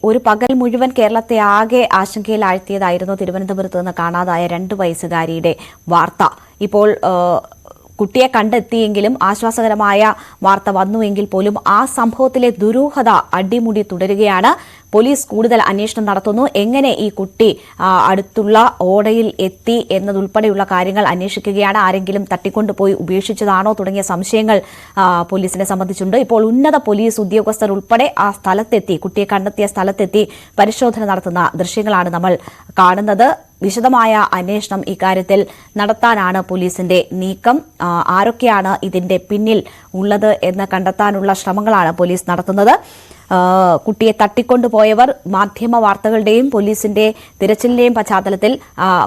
ഒരു പകൽ മുഴുവൻ കേരളത്തെ ആകെ ആശങ്കയിലാഴ്ത്തിയതായിരുന്നു തിരുവനന്തപുരത്ത് നിന്ന് കാണാതായ 2 വയസ്സുകാരിയുടെ വാർത്ത. ഇപ്പോൾ കുട്ടിയെ കണ്ടെത്തിയെങ്കിലും ആശ്വാസകരമായ വാർത്ത വന്നുവെങ്കിൽ പോലും ആ സംഭവത്തിലെ ദുരൂഹത അടിമുടി തുടരുകയാണ്. പോലീസ് കൂടുതൽ അന്വേഷണം നടത്തുന്നു. എങ്ങനെ ഈ കുട്ടി അടുത്തുള്ള ഓടയിൽ എത്തി എന്നതുൾപ്പെടെയുള്ള കാര്യങ്ങൾ അന്വേഷിക്കുകയാണ്. ആരെങ്കിലും തട്ടിക്കൊണ്ടുപോയി ഉപേക്ഷിച്ചതാണോ തുടങ്ങിയ സംശയങ്ങൾ പോലീസിനെ സംബന്ധിച്ചുണ്ട്. ഇപ്പോൾ ഉന്നത പോലീസ് ഉദ്യോഗസ്ഥർ ഉൾപ്പെടെ ആ സ്ഥലത്തെത്തി, കുട്ടിയെ കണ്ടെത്തിയ സ്ഥലത്തെത്തി പരിശോധന നടത്തുന്ന ദൃശ്യങ്ങളാണ് നമ്മൾ കാണുന്നത്. വിശദമായ അന്വേഷണം ഇക്കാര്യത്തിൽ നടത്താനാണ് പോലീസിന്റെ നീക്കം. ആരൊക്കെയാണ് ഇതിന്റെ പിന്നിൽ ഉള്ളത് എന്ന് കണ്ടെത്താനുള്ള ശ്രമങ്ങളാണ് പോലീസ് നടത്തുന്നത്. കുട്ടിയെ തട്ടിക്കൊണ്ടുപോയവർ മാധ്യമ വാർത്തകളുടെയും പോലീസിന്റെ തിരച്ചിലിന്റെയും പശ്ചാത്തലത്തിൽ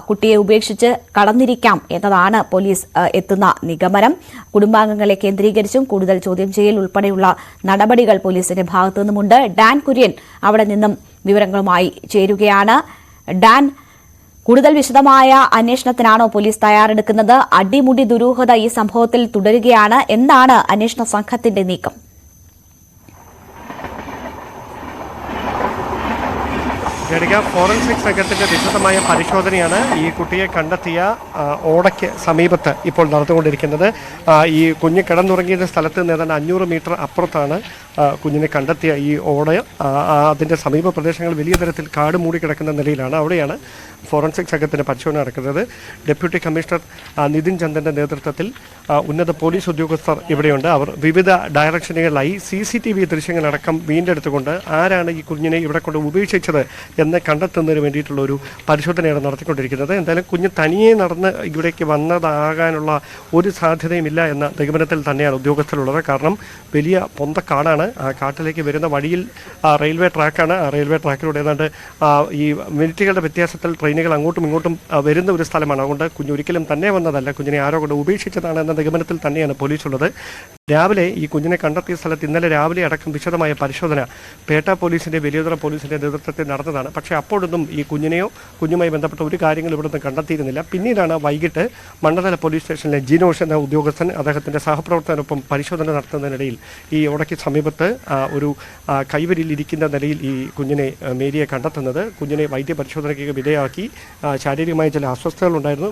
കുട്ടിയെ ഉപേക്ഷിച്ച് കടന്നിരിക്കാം എന്നതാണ് പോലീസ് എത്തുന്ന നിഗമനം. കുടുംബാംഗങ്ങളെ കേന്ദ്രീകരിച്ചും കൂടുതൽ ചോദ്യം ചെയ്യൽ ഉൾപ്പെടെയുള്ള നടപടികൾ പോലീസിന്റെ ഭാഗത്തു നിന്നുമുണ്ട്. ഡാൻ കുര്യൻ അവിടെ നിന്നും വിവരങ്ങളുമായി ചേരുകയാണ്. ഡാൻ, കൂടുതൽ വിശദമായ അന്വേഷണത്തിനാണോ പോലീസ് തയ്യാറെടുക്കുന്നത്? അടിമുടി ദുരൂഹത ഈ സംഭവത്തിൽ തുടരുകയാണ്. എന്താണ് അന്വേഷണ സംഘത്തിന്റെ നീക്കം? ഫോറൻസിക് സംഘത്തിന്റെ വിശദമായ പരിശോധനയാണ് ഈ കുട്ടിയെ കണ്ടെത്തിയ ഓടയ്ക്ക് സമീപത്ത് ഇപ്പോൾ നടന്നുകൊണ്ടിരിക്കുന്നത്. ഈ കുഞ്ഞ് കിടന്നുറങ്ങിയ സ്ഥലത്ത് നിന്ന് ഏതാണ്ട് 500 മീറ്റർ അപ്പുറത്താണ് കുഞ്ഞിനെ കണ്ടെത്തിയ ഈ ഓട. അതിൻ്റെ സമീപ പ്രദേശങ്ങൾ വലിയ തരത്തിൽ കാട് മൂടിക്കിടക്കുന്ന നിലയിലാണ്. അവിടെയാണ് ഫോറൻസിക് സംഘത്തിൻ്റെ പരിശോധന നടക്കുന്നത്. ഡെപ്യൂട്ടി കമ്മീഷണർ നിതിൻ ചന്ദൻ്റെ നേതൃത്വത്തിൽ ഉന്നത പോലീസ് ഉദ്യോഗസ്ഥർ ഇവിടെയുണ്ട്. അവർ വിവിധ ഡയറക്ഷനുകളിലായി CCTV ദൃശ്യങ്ങളടക്കം വീണ്ടെടുത്തുകൊണ്ട് ആരാണ് ഈ കുഞ്ഞിനെ ഇവിടെ കൊണ്ട് ഉപേക്ഷിച്ചത് എന്ന് കണ്ടെത്തുന്നതിന് വേണ്ടിയിട്ടുള്ള ഒരു പരിശോധനയാണ് നടത്തിക്കൊണ്ടിരിക്കുന്നത്. എന്തായാലും കുഞ്ഞ് തനിയെ നടന്ന് ഇവിടേക്ക് വന്നതാകാനുള്ള ഒരു സാധ്യതയുമില്ല എന്ന നിഗമനത്തിൽ തന്നെയാണ് ഉദ്യോഗസ്ഥരുള്ളത്. കാരണം വലിയ പൊന്തക്കാടാണ്. ആ കാട്ടിലേക്ക് വരുന്ന വഴിയിൽ റെയിൽവേ ട്രാക്കാണ്. ആ റെയിൽവേ ട്രാക്കിലൂടെ ഏതാണ്ട് ഈ മിനിറ്റുകളുടെ വ്യത്യാസത്തിൽ ട്രെയിനുകൾ അങ്ങോട്ടും ഇങ്ങോട്ടും വരുന്ന ഒരു സ്ഥലമാണ്. അതുകൊണ്ട് കുഞ്ഞ് ഒരിക്കലും തന്നെ വന്നതല്ല, കുഞ്ഞിനെ ആരോ കൊണ്ട് ഉപേക്ഷിച്ചതാണ് എന്ന നിഗമനത്തിൽ തന്നെയാണ് പോലീസുള്ളത്. രാവിലെ ഈ കുഞ്ഞിനെ കണ്ടെത്തിയ സ്ഥലത്ത് ഇന്നലെ രാവിലെ അടക്കം വിശദമായ പരിശോധന പേട്ട പോലീസിൻ്റെ വലിയതറ പോലീസിൻ്റെ നേതൃത്വത്തിൽ നടന്നതാണ്. പക്ഷേ അപ്പോഴൊന്നും ഈ കുഞ്ഞുമായി ബന്ധപ്പെട്ട ഒരു കാര്യങ്ങൾ ഇവിടുന്ന് കണ്ടെത്തിയിരുന്നില്ല. പിന്നീടാണ് വൈകിട്ട് മണ്ണതല പോലീസ് സ്റ്റേഷനിലെ ജിനോഷ് എന്ന ഉദ്യോഗസ്ഥൻ അദ്ദേഹത്തിൻ്റെ സഹപ്രവർത്തകനൊപ്പം പരിശോധന നടത്തുന്നതിനിടയിൽ ഈ ഓടയ്ക്ക് സമീപത്ത് ഒരു കൈവരിയിൽ ഇരിക്കുന്ന നിലയിൽ ഈ കുഞ്ഞിനെ മേരിയെ കണ്ടെത്തുന്നത്. കുഞ്ഞിനെ വൈദ്യപരിശോധനയ്ക്ക് വിധേയമാക്കി. ശാരീരികമായ ചില അസ്വസ്ഥതകളുണ്ടായിരുന്നു.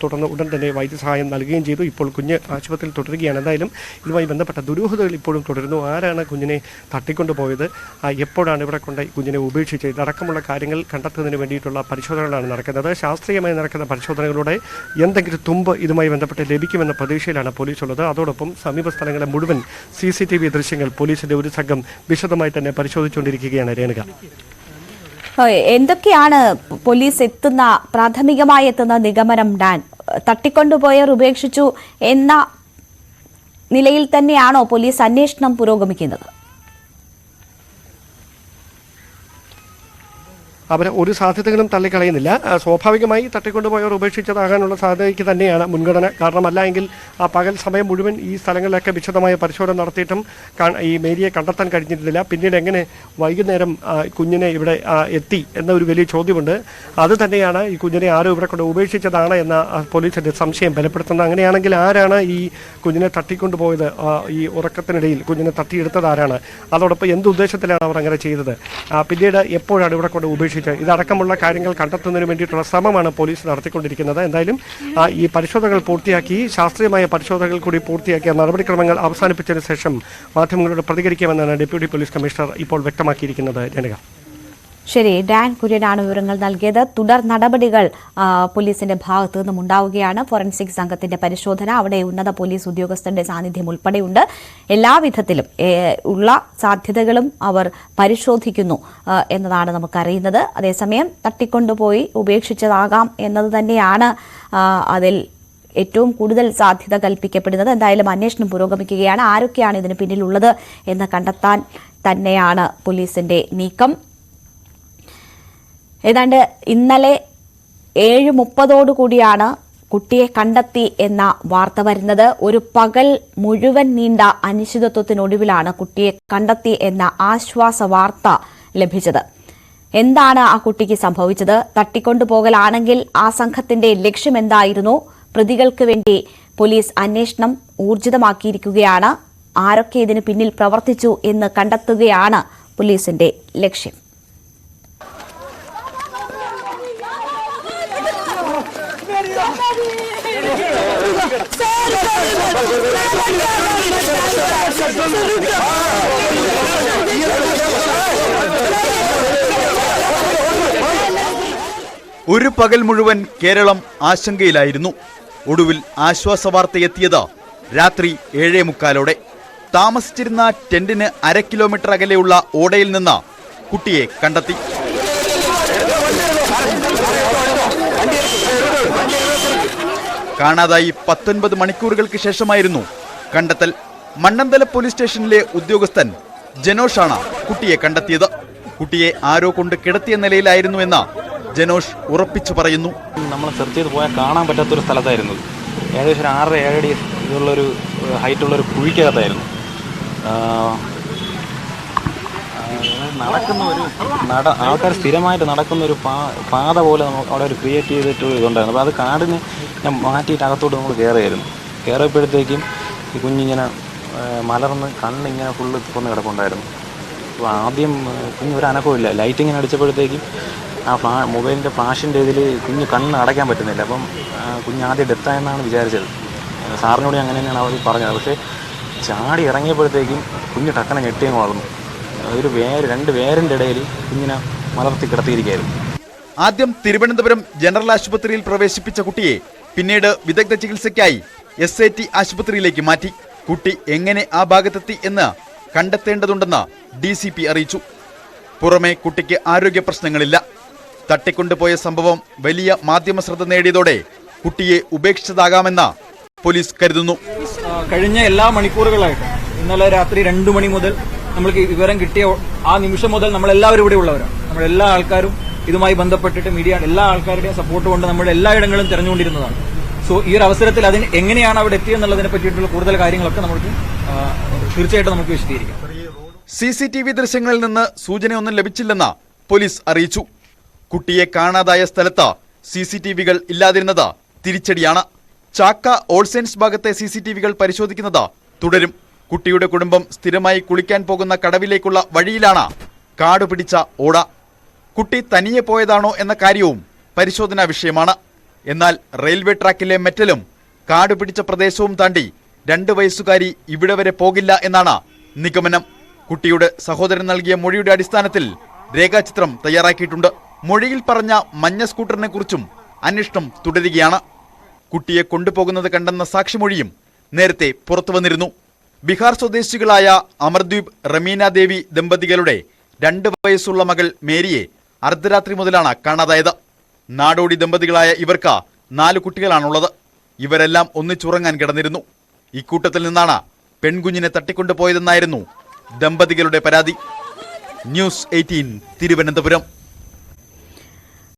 തുടർന്ന് ഉടൻ തന്നെ വൈദ്യസഹായം നൽകുകയും ചെയ്തു. ഇപ്പോൾ കുഞ്ഞ് ആശുപത്രിയിൽ തുടരുകയാണ്. എന്തായാലും ഇതുമായി ബന്ധപ്പെട്ട ദുരൂഹതകൾ ഇപ്പോഴും തുടരുന്നു. ആരാണ് കുഞ്ഞിനെ തട്ടിക്കൊണ്ടുപോയത്, എപ്പോഴാണ് ഇവിടെ കൊണ്ട് കുഞ്ഞിനെ ഉപേക്ഷിച്ചത്, ഇതടക്കമുള്ള കാര്യങ്ങൾ കണ്ടെത്തുന്നതിന് വേണ്ടിയിട്ടുള്ള പരിശോധനകളാണ് നടക്കുന്നത്. ശാസ്ത്രീയമായി നടക്കുന്ന പരിശോധനകളുടെ എന്തെങ്കിലും തുമ്പ് ഇതുമായി ബന്ധപ്പെട്ട് ലഭിക്കുമെന്ന പ്രതീക്ഷയിലാണ് പോലീസ് ഉള്ളത്. അതോടൊപ്പം സമീപ സ്ഥലങ്ങളെ മുഴുവൻ CCTV ദൃശ്യങ്ങൾ പോലീസിന്റെ ഒരു സംഘം വിശദമായി തന്നെ പരിശോധിച്ചുകൊണ്ടിരിക്കുകയാണ്. രേണുക, എന്തൊക്കെയാണ് പോലീസ് പ്രാഥമികമായി എത്തുന്ന നിഗമനം? ഡാൻ, തട്ടിക്കൊണ്ടുപോയവർ ഉപേക്ഷിച്ചു എന്ന നിലയിൽ തന്നെയാണോ പോലീസ് അന്വേഷണം പുരോഗമിക്കുന്നത്? അവർ ഒരു സാധ്യതകളും തള്ളിക്കളയുന്നില്ല. സ്വാഭാവികമായി തട്ടിക്കൊണ്ടുപോയവർ ഉപേക്ഷിച്ചതാകാനുള്ള സാധ്യതയ്ക്ക് തന്നെയാണ് മുൻഗണന. കാരണമല്ല എങ്കിൽ ആ പകൽ സമയം മുഴുവൻ ഈ സ്ഥലങ്ങളിലൊക്കെ വിശദമായ പരിശോധന നടത്തിയിട്ടും ഈ മേരിയെ കണ്ടെത്താൻ കഴിഞ്ഞിരുന്നില്ല. പിന്നീട് എങ്ങനെ വൈകുന്നേരം കുഞ്ഞിനെ ഇവിടെ എത്തി എന്ന ഒരു വലിയ ചോദ്യമുണ്ട്. അത് തന്നെയാണ് ഈ കുഞ്ഞിനെ ആരും ഇവിടെ കൊണ്ട് ഉപേക്ഷിച്ചതാണ് എന്ന പോലീസിന്റെ സംശയം ബലപ്പെടുത്തുന്നത്. അങ്ങനെയാണെങ്കിൽ ആരാണ് ഈ കുഞ്ഞിനെ തട്ടിക്കൊണ്ടുപോയത്? ഈ ഉറക്കത്തിനിടയിൽ കുഞ്ഞിനെ തട്ടിയെടുത്തത് ആരാണ്? അതോടൊപ്പം എന്ത് ഉദ്ദേശത്തിലാണ് അവർ അങ്ങനെ ചെയ്തത്? പിന്നീട് എപ്പോഴാണ് ഇവിടെ കൊണ്ട് ഉപേക്ഷിച്ചത്? ഇതടക്കമുള്ള കാര്യങ്ങൾ കണ്ടെത്തുന്നതിന് വേണ്ടിയിട്ടുള്ള ശ്രമമാണ് പോലീസ് നടത്തിക്കൊണ്ടിരിക്കുന്നത്. എന്തായാലും ഈ പരിശോധനകൾ പൂർത്തിയാക്കി, ശാസ്ത്രീയമായ പരിശോധനകൾ കൂടി പൂർത്തിയാക്കിയ നടപടിക്രമങ്ങൾ അവസാനിപ്പിച്ചതിന് ശേഷം മാധ്യമങ്ങളോട് പ്രതികരിക്കാമെന്നാണ് ഡെപ്യൂട്ടി പോലീസ് കമ്മീഷണർ ഇപ്പോൾ വ്യക്തമാക്കിയിരിക്കുന്നത്. ജനക, ശരി, ഡാൻ കുര്യനാണ് വിവരങ്ങൾ നൽകിയത്. തുടർ നടപടികൾ പോലീസിന്റെ ഭാഗത്തു നിന്നും ഉണ്ടാവുകയാണ്. ഫോറൻസിക് സംഘത്തിന്റെ പരിശോധന, അവിടെ ഉന്നത പോലീസ് ഉദ്യോഗസ്ഥരുടെ സാന്നിധ്യം ഉൾപ്പെടെയുണ്ട്. എല്ലാവിധത്തിലും ഉള്ള സാധ്യതകളും അവർ പരിശോധിക്കുന്നു എന്നതാണ് നമുക്കറിയുന്നത്. അതേസമയം തട്ടിക്കൊണ്ടുപോയി ഉപേക്ഷിച്ചതാകാം എന്നത് തന്നെയാണ് അതിൽ ഏറ്റവും കൂടുതൽ സാധ്യത കൽപ്പിക്കപ്പെടുന്നത്. എന്തായാലും അന്വേഷണം പുരോഗമിക്കുകയാണ്. ആരൊക്കെയാണ് ഇതിന് പിന്നിലുള്ളത് എന്ന് കണ്ടെത്താൻ തന്നെയാണ് പോലീസിന്റെ നീക്കം. ഏതാണ്ട് ഇന്നലെ 7:30 കുട്ടിയെ കണ്ടെത്തി എന്ന വാർത്ത വരുന്നത്. ഒരു പകൽ മുഴുവൻ നീണ്ട അനിശ്ചിതത്വത്തിനൊടുവിലാണ് കുട്ടിയെ കണ്ടെത്തി എന്ന ആശ്വാസ വാർത്ത ലഭിച്ചത്. എന്താണ് ആ കുട്ടിക്ക് സംഭവിച്ചത്? തട്ടിക്കൊണ്ടുപോകലാണെങ്കിൽ ആ സംഘത്തിന്റെ ലക്ഷ്യം എന്തായിരുന്നു? പ്രതികൾക്ക് വേണ്ടി പോലീസ് അന്വേഷണം ഊർജിതമാക്കിയിരിക്കുകയാണ്. ആരൊക്കെ ഇതിന് പിന്നിൽ പ്രവർത്തിച്ചു എന്ന് കണ്ടെത്തുകയാണ് പോലീസിന്റെ ലക്ഷ്യം. ഒരു പകൽ മുഴുവൻ കേരളം ആശങ്കയിലായിരുന്നു. ഒടുവിൽ ആശ്വാസവാർത്തയെത്തിയത് രാത്രി 7:45. താമസിച്ചിരുന്ന ടെന്റിന് 1/2 കിലോമീറ്റർ അകലെയുള്ള ഓടയിൽ നിന്ന് കുട്ടിയെ കണ്ടെത്തി. കാണാതായി 19 മണിക്കൂറുകൾക്ക് ശേഷമായിരുന്നു കണ്ടെത്തൽ. മണ്ണന്തല പോലീസ് സ്റ്റേഷനിലെ ഉദ്യോഗസ്ഥൻ ജനോഷാണ് കുട്ടിയെ കണ്ടെത്തിയത്. കുട്ടിയെ ആരോ കൊണ്ട് കിടത്തിയ നിലയിലായിരുന്നു എന്ന് ജനോഷ് ഉറപ്പിച്ചു പറയുന്നു. നമ്മൾ സെർച്ച് ചെയ്ത് പോയാൽ കാണാൻ പറ്റാത്തൊരു സ്ഥലത്തായിരുന്നു. ഏകദേശം ഒരു 6-7 അടി ഇതുള്ളൊരു ഹൈറ്റുള്ളൊരു കുഴിക്കകത്തായിരുന്നു. നടക്കുന്ന ഒരു ആൾക്കാർ സ്ഥിരമായിട്ട് നടക്കുന്ന ഒരു പാത പോലെ അവിടെ ഒരു ക്രിയേറ്റ് ചെയ്തിട്ട് ഇതുണ്ടായിരുന്നു. അപ്പോൾ അത് കാടിന് ഞാൻ മാറ്റിയിട്ട് അകത്തോട്ട് നമ്മൾ കയറിയായിരുന്നു. കയറിയപ്പോഴത്തേക്കും ഈ കുഞ്ഞിങ്ങനെ മലർന്ന് കണ്ണിങ്ങനെ ഫുള്ള് കൊന്ന് കിടപ്പുണ്ടായിരുന്നു. അപ്പോൾ ആദ്യം കുഞ്ഞ് ഒരു അനക്കമില്ല. ലൈറ്റ് ഇങ്ങനെ അടിച്ചപ്പോഴത്തേക്കും ആ മൊബൈലിൻ്റെ ഫ്ലാഷിൻ്റെ ഇതിൽ കുഞ്ഞ് കണ്ണ് അടയ്ക്കാൻ പറ്റുന്നില്ല. അപ്പം കുഞ്ഞ് ആദ്യം ഡെത്തായെന്നാണ് വിചാരിച്ചത്. സാറിനോട് അങ്ങനെ തന്നെയാണ് അവർ പറഞ്ഞത്. പക്ഷേ ചാടി ഇറങ്ങിയപ്പോഴത്തേക്കും കുഞ്ഞ് ടക്കനെ ഞെട്ടിയങ്ങ് വളർന്നു. ഒരു 2 വേരിൻ്റെ ഇടയിൽ കുഞ്ഞിനെ മലർത്തി കിടത്തിയിരിക്കുകയായിരുന്നു. ആദ്യം തിരുവനന്തപുരം ജനറൽ ആശുപത്രിയിൽ പ്രവേശിപ്പിച്ച കുട്ടിയെ പിന്നീട് വിദഗ്ധ ചികിത്സയ്ക്കായി SAT ആശുപത്രിയിലേക്ക് മാറ്റി. കുട്ടി എങ്ങനെ ആ ഭാഗത്തെത്തി എന്ന് കണ്ടെത്തേണ്ടതുണ്ടെന്ന് DCP അറിയിച്ചു. പുറമെ കുട്ടിക്ക് ആരോഗ്യ പ്രശ്നങ്ങളില്ല. തട്ടിക്കൊണ്ടുപോയ സംഭവം വലിയ മാധ്യമ ശ്രദ്ധ നേടിയതോടെ കുട്ടിയെ ഉപേക്ഷിച്ചതാകാമെന്ന് പോലീസ് കരുതുന്നു. കഴിഞ്ഞ എല്ലാ മണിക്കൂറുകളായിട്ട് ഇന്നലെ രാത്രി 2 മണി മുതൽ നമ്മൾക്ക് വിവരം കിട്ടിയ ആ നിമിഷം മുതൽ നമ്മളെല്ലാവരും ഇവിടെ ഉള്ളവരാണ്. നമ്മളെല്ലാ ആൾക്കാരും ഇതുമായി ബന്ധപ്പെട്ടിട്ട് മീഡിയ എല്ലാ ആൾക്കാരുടെയും സപ്പോർട്ട് കൊണ്ട് നമ്മൾ എല്ലായിടങ്ങളും തിരഞ്ഞുകൊണ്ടിരുന്നതാണ്. സോ ഈ ഒരു അവസരത്തിൽ അതിന് എങ്ങനെയാണ് അവിടെ എത്തിയെന്നുള്ളതിനെ പറ്റിയിട്ടുള്ള കൂടുതൽ കാര്യങ്ങളൊക്കെ നമുക്ക് തീർച്ചയായിട്ടും നമുക്ക് വിശദീകരിക്കാം. CCTV ദൃശ്യങ്ങളിൽ നിന്ന് സൂചനയൊന്നും ലഭിച്ചില്ലെന്ന് പോലീസ് അറിയിച്ചു. കുട്ടിയെ കാണാതായ സ്ഥലത്ത് CCTVകൾ ഇല്ലാതിരുന്നത് തിരിച്ചടിയാണ്. ചാക്ക ഓൾ സയൻസ് ഭാഗത്തെ CCTVകൾ പരിശോധിക്കുന്നത് തുടരും. കുട്ടിയുടെ കുടുംബം സ്ഥിരമായി കുളിക്കാൻ പോകുന്ന കടവിലേക്കുള്ള വഴിയിലാണ് കാടുപിടിച്ച ഓട. കുട്ടി തനിയെ പോയതാണോ എന്ന കാര്യവും പരിശോധനാ വിഷയമാണ്. എന്നാൽ റെയിൽവേ ട്രാക്കിലെ മെറ്റലും കാടുപിടിച്ച പ്രദേശവും താണ്ടി 2 വയസ്സുകാരി ഇവിടെ വരെ പോകില്ല എന്നാണ് നിഗമനം. കുട്ടിയുടെ സഹോദരൻ നൽകിയ മൊഴിയുടെ അടിസ്ഥാനത്തിൽ രേഖാചിത്രം തയ്യാറാക്കിയിട്ടുണ്ട്. മൊഴിയിൽ പറഞ്ഞ മഞ്ഞ സ്കൂട്ടറിനെ കുറിച്ചും അന്വേഷണം തുടരുകയാണ്. കുട്ടിയെ കൊണ്ടുപോകുന്നത് കണ്ടെന്ന സാക്ഷിമൊഴിയും നേരത്തെ പുറത്തു വന്നിരുന്നു. ബീഹാർ സ്വദേശികളായ അമർദ്വീപ് റമീന ദേവി ദമ്പതികളുടെ 2 വയസ്സുള്ള മകൾ മേരിയെ അർദ്ധരാത്രി മുതലാണ് കാണാതായത്. നാടോടി ദമ്പതികളായ ഇവർക്ക് 4 കുട്ടികളാണുള്ളത്. ഇവരെല്ലാം ഒന്നിച്ചുറങ്ങാൻ കിടന്നിരുന്നു. ഇക്കൂട്ടത്തിൽ നിന്നാണ് പെൺകുഞ്ഞിനെ തട്ടിക്കൊണ്ടുപോയതെന്നായിരുന്നു ദമ്പതികളുടെ പരാതി. ന്യൂസ് 18 തിരുവനന്തപുരം.